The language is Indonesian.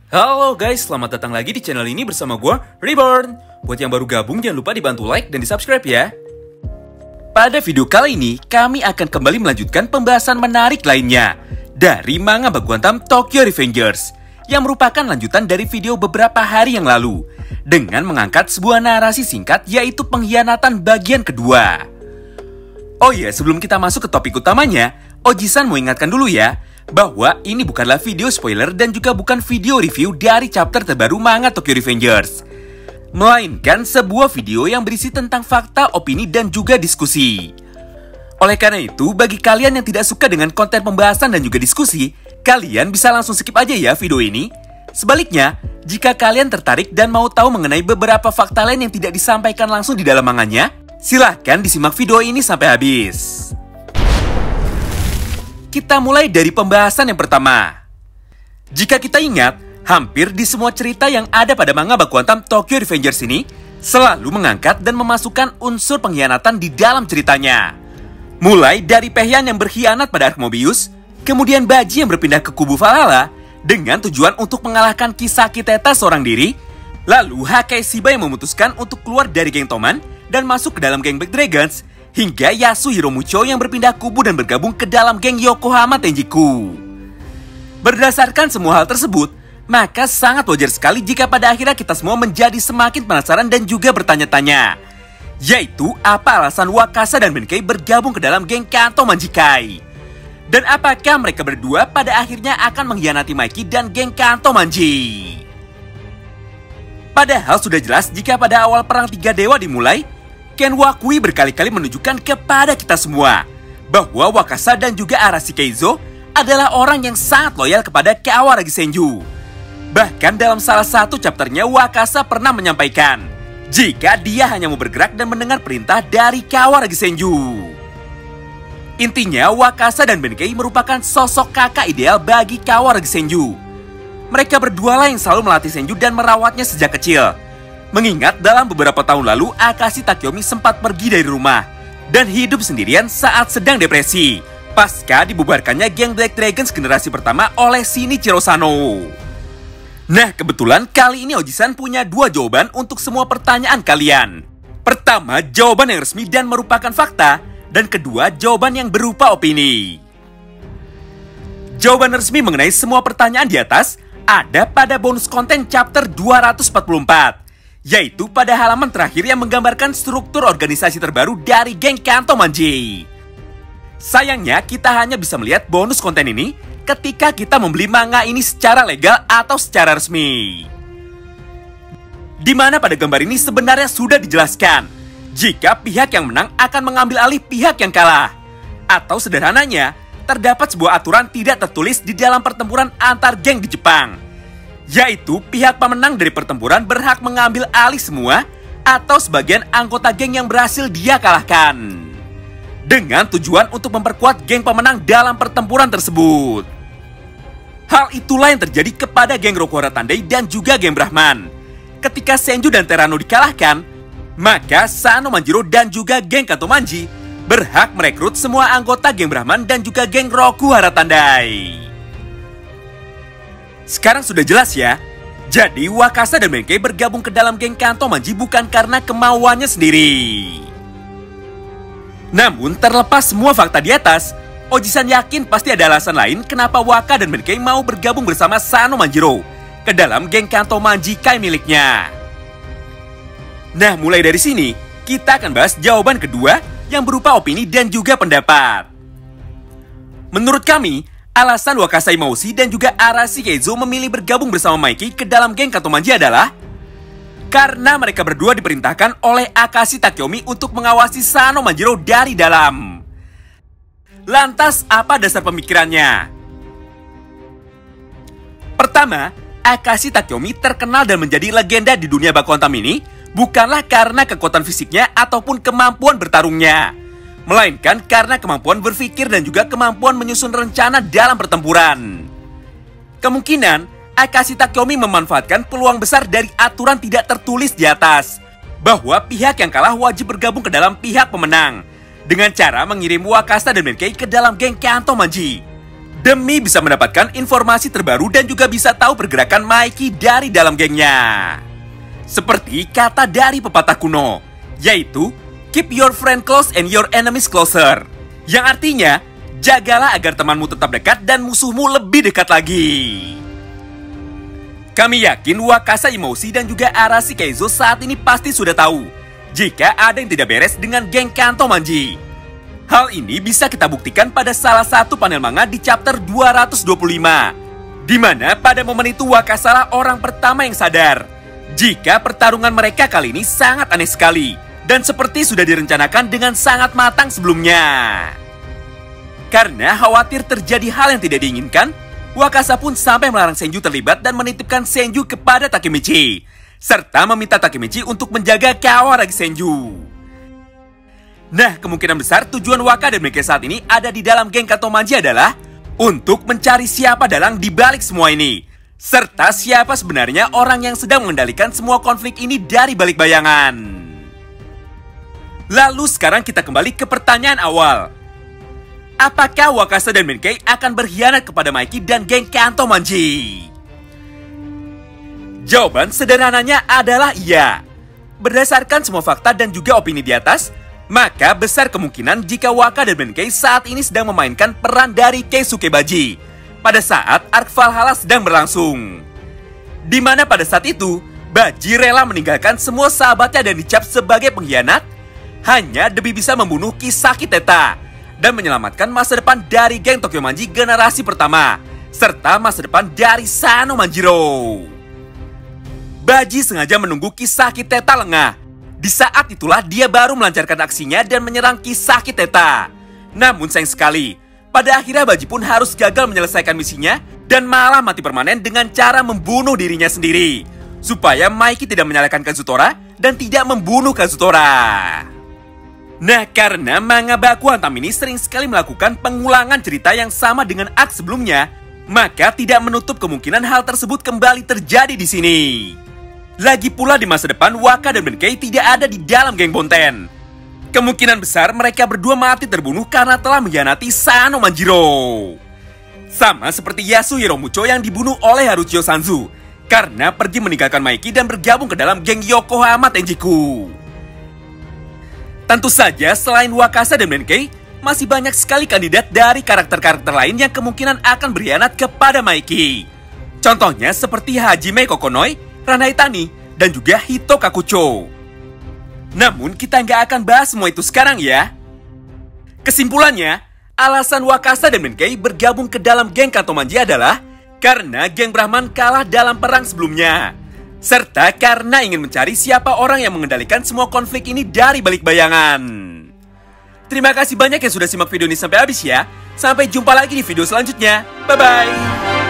Halo guys, selamat datang lagi di channel ini bersama gue, Reborn. Buat yang baru gabung, jangan lupa dibantu like dan di subscribe ya. Pada video kali ini, kami akan kembali melanjutkan pembahasan menarik lainnya dari manga Bakugantam Tokyo Revengers, yang merupakan lanjutan dari video beberapa hari yang lalu, dengan mengangkat sebuah narasi singkat yaitu pengkhianatan bagian kedua. Oh iya, sebelum kita masuk ke topik utamanya, Oji-san mau ingatkan dulu ya, bahwa ini bukanlah video spoiler dan juga bukan video review dari chapter terbaru manga Tokyo Revengers, melainkan sebuah video yang berisi tentang fakta, opini, dan juga diskusi. Oleh karena itu, bagi kalian yang tidak suka dengan konten pembahasan dan juga diskusi, kalian bisa langsung skip aja ya video ini. Sebaliknya, jika kalian tertarik dan mau tahu mengenai beberapa fakta lain yang tidak disampaikan langsung di dalam manganya, silahkan disimak video ini sampai habis. Kita mulai dari pembahasan yang pertama. Jika kita ingat, hampir di semua cerita yang ada pada manga Bakugantam Tokyo Revengers ini selalu mengangkat dan memasukkan unsur pengkhianatan di dalam ceritanya. Mulai dari Paehyan yang berkhianat pada Arc Mobius, kemudian Baji yang berpindah ke kubu Valhalla dengan tujuan untuk mengalahkan Kisaki Teta seorang diri, lalu Hakai Shiba yang memutuskan untuk keluar dari geng Toman dan masuk ke dalam geng Black Dragons, hingga Yasuhiro Mucho yang berpindah kubu dan bergabung ke dalam geng Yokohama Tenjiku. Berdasarkan semua hal tersebut, maka sangat wajar sekali jika pada akhirnya kita semua menjadi semakin penasaran dan juga bertanya-tanya, yaitu apa alasan Wakasa dan Benkei bergabung ke dalam geng Kanto Manjikai? Dan apakah mereka berdua pada akhirnya akan mengkhianati Mikey dan geng Kanto Manji? Padahal sudah jelas jika pada awal perang tiga dewa dimulai, Ken Wakui berkali-kali menunjukkan kepada kita semua bahwa Wakasa dan juga Arashi Keizo adalah orang yang sangat loyal kepada Kawaragi Senju. Bahkan dalam salah satu chapternya, Wakasa pernah menyampaikan jika dia hanya mau bergerak dan mendengar perintah dari Kawaragi Senju. Intinya, Wakasa dan Benkei merupakan sosok kakak ideal bagi Kawaragi Senju. Mereka berdua lah yang selalu melatih Senju dan merawatnya sejak kecil. Mengingat dalam beberapa tahun lalu, Akashi Takeyomi sempat pergi dari rumah dan hidup sendirian saat sedang depresi pasca dibubarkannya geng Black Dragons generasi pertama oleh Shinichiro Sano. Nah, kebetulan kali ini Oji-san punya dua jawaban untuk semua pertanyaan kalian. Pertama, jawaban yang resmi dan merupakan fakta, dan kedua, jawaban yang berupa opini. Jawaban resmi mengenai semua pertanyaan di atas ada pada bonus konten chapter 244, yaitu pada halaman terakhir yang menggambarkan struktur organisasi terbaru dari geng Kanto Manji. Sayangnya, kita hanya bisa melihat bonus konten ini ketika kita membeli manga ini secara legal atau secara resmi. Dimana pada gambar ini sebenarnya sudah dijelaskan jika pihak yang menang akan mengambil alih pihak yang kalah. Atau sederhananya, terdapat sebuah aturan tidak tertulis di dalam pertempuran antar geng di Jepang, yaitu pihak pemenang dari pertempuran berhak mengambil alih semua atau sebagian anggota geng yang berhasil dia kalahkan, dengan tujuan untuk memperkuat geng pemenang dalam pertempuran tersebut. Hal itulah yang terjadi kepada geng Rokuhara Tandai dan juga geng Brahman. Ketika Senju dan Terano dikalahkan, maka Sano Manjiro dan juga geng Kanto Manji berhak merekrut semua anggota geng Brahman dan juga geng Rokuhara Tandai. Sekarang sudah jelas ya. Jadi Wakasa dan Benkei bergabung ke dalam geng Kanto Manji bukan karena kemauannya sendiri. Namun terlepas semua fakta di atas, Oji-san yakin pasti ada alasan lain kenapa Waka dan Benkei mau bergabung bersama Sano Manjiro ke dalam geng Kanto Manjikai miliknya. Nah, mulai dari sini kita akan bahas jawaban kedua yang berupa opini dan juga pendapat. Menurut kami, alasan Wakasa Imaushi dan juga Arashi Keizo memilih bergabung bersama Mikey ke dalam geng Kanto Manji adalah karena mereka berdua diperintahkan oleh Akashi Takeyomi untuk mengawasi Sano Manjiro dari dalam. Lantas, apa dasar pemikirannya? Pertama, Akashi Takeyomi terkenal dan menjadi legenda di dunia Bakugantam ini bukanlah karena kekuatan fisiknya ataupun kemampuan bertarungnya, melainkan karena kemampuan berpikir dan juga kemampuan menyusun rencana dalam pertempuran. Kemungkinan Akashi Takeyomi memanfaatkan peluang besar dari aturan tidak tertulis di atas, bahwa pihak yang kalah wajib bergabung ke dalam pihak pemenang, dengan cara mengirim Wakasa dan Benkei ke dalam geng Kanto Manji. demi bisa mendapatkan informasi terbaru dan juga bisa tahu pergerakan Mikey dari dalam gengnya. Seperti kata dari pepatah kuno, yaitu keep your friend close and your enemies closer, yang artinya jagalah agar temanmu tetap dekat dan musuhmu lebih dekat lagi. Kami yakin Wakasa Emosi dan juga Arashi Keizo saat ini pasti sudah tahu jika ada yang tidak beres dengan geng Kanto Manji. Hal ini bisa kita buktikan pada salah satu panel manga di chapter 225, di mana pada momen itu Wakasa lah orang pertama yang sadar jika pertarungan mereka kali ini sangat aneh sekali dan seperti sudah direncanakan dengan sangat matang sebelumnya. Karena khawatir terjadi hal yang tidak diinginkan, Wakasa pun sampai melarang Senju terlibat dan menitipkan Senju kepada Takemichi, serta meminta Takemichi untuk menjaga Kawaragi Senju. Nah, kemungkinan besar tujuan Waka dan Meike saat ini ada di dalam geng Kanto Manji adalah untuk mencari siapa dalang di balik semua ini, serta siapa sebenarnya orang yang sedang mengendalikan semua konflik ini dari balik bayangan. Lalu sekarang kita kembali ke pertanyaan awal. Apakah Wakasa dan Meike akan berkhianat kepada Mikey dan geng Kanto Manji? Jawaban sederhananya adalah iya. Berdasarkan semua fakta dan juga opini di atas, maka besar kemungkinan jika Waka dan Meike saat ini sedang memainkan peran dari Keisuke Baji pada saat Arc Valhalla sedang berlangsung. Di mana pada saat itu, Baji rela meninggalkan semua sahabatnya dan dicap sebagai pengkhianat hanya demi bisa membunuh Kisaki Teta dan menyelamatkan masa depan dari geng Tokyo Manji generasi pertama, serta masa depan dari Sano Manjiro. Baji sengaja menunggu Kisaki Teta lengah. Di saat itulah dia baru melancarkan aksinya dan menyerang Kisaki Teta. Namun sayang sekali, pada akhirnya Baji pun harus gagal menyelesaikan misinya dan malah mati permanen dengan cara membunuh dirinya sendiri, supaya Mikey tidak menyalahkan Kazutora dan tidak membunuh Kazutora. Nah, karena manga Baku Hantam ini sering sekali melakukan pengulangan cerita yang sama dengan arc sebelumnya, maka tidak menutup kemungkinan hal tersebut kembali terjadi di sini. Lagi pula di masa depan, Waka dan Benkei tidak ada di dalam geng Bonten. Kemungkinan besar mereka berdua mati terbunuh karena telah mengkhianati Sano Manjiro. Sama seperti Yasuhiro Mucho yang dibunuh oleh Haruchio Sanzu karena pergi meninggalkan Mikey dan bergabung ke dalam geng Yokohama Tenjiku. Tentu saja selain Wakasa dan Benkei, masih banyak sekali kandidat dari karakter-karakter lain yang kemungkinan akan berkhianat kepada Mikey. Contohnya seperti Hajime Kokonoi, Ranai Tani, dan juga Hito Kakucho. Namun kita nggak akan bahas semua itu sekarang ya. Kesimpulannya, alasan Wakasa dan Benkei bergabung ke dalam geng Kanto Manji adalah karena geng Brahman kalah dalam perang sebelumnya, serta karena ingin mencari siapa orang yang mengendalikan semua konflik ini dari balik bayangan. Terima kasih banyak yang sudah simak video ini sampai habis ya. Sampai jumpa lagi di video selanjutnya. Bye-bye.